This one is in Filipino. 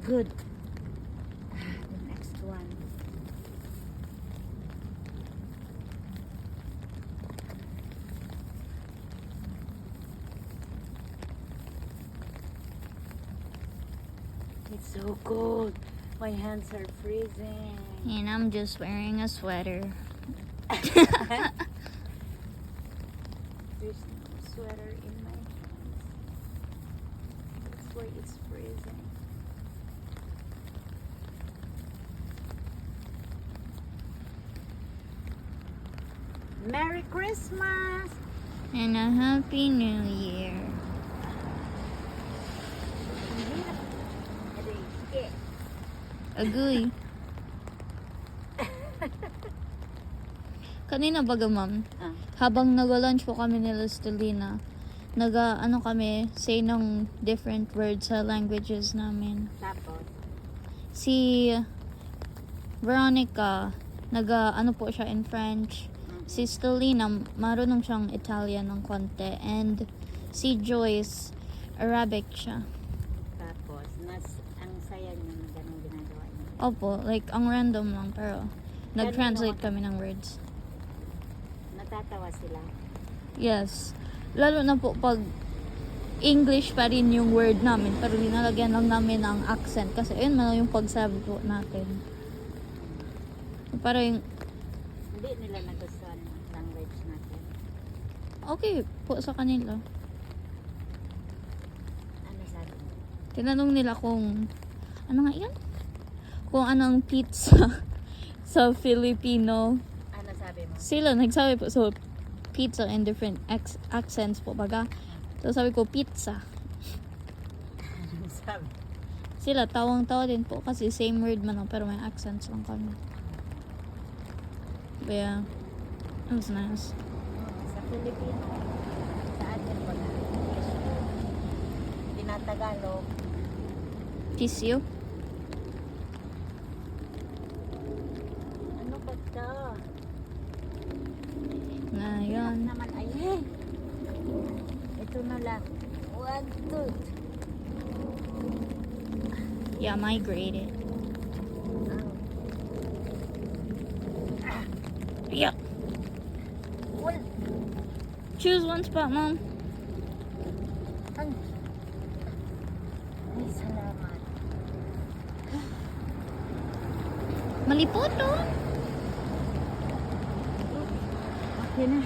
Good. The next one. It's so cold. My hands are freezing. And I'm just wearing a sweater. There's no sweater in my hands. That's why it's freezing. Merry Christmas! And a Happy New Year. Agoy. Kanina baga ma'am, habang nag-lunch po kami nila Stelina, ano kami, say ng different words sa languages namin. Tapos? Si Veronica, ano po siya in French. Si Stelina, marunong siyang Italian ng konti. And si Joyce, Arabic siya. Tapos, ang saya niyo na ganun ginagawa niyo. Opo, like, ang random lang, pero nag-translate kami ng words. Natatawa sila. Yes. Lalo na po pag English pa rin yung word namin, pero linalagyan lang namin ng accent. Kasi ayun man yung pagsabi po natin. Parang, Hindi nila nagustuhan ang language natin. okay po sa kanila. Ano sabi mo? Tinanong nila kung, ano nga yan? Kung anong pizza sa Filipino. Ano sabi mo? Sila nagsabi po, so pizza in different accents po baga. So sabi ko pizza. Ano sabi? Sila tawang-tawa din po kasi same word man lang pero may accents lang kami. But yeah, it was nice. Sa Filipino, sa atin po na English word. Tinatagalog. Tissue. Ano ba ito? Ngayon. Naman ay ito na lang. 1, 2. Yeah, migrated. Yeah. Well, Choose one spot, Mom. ay, salamat. Malipot doon. Okay na.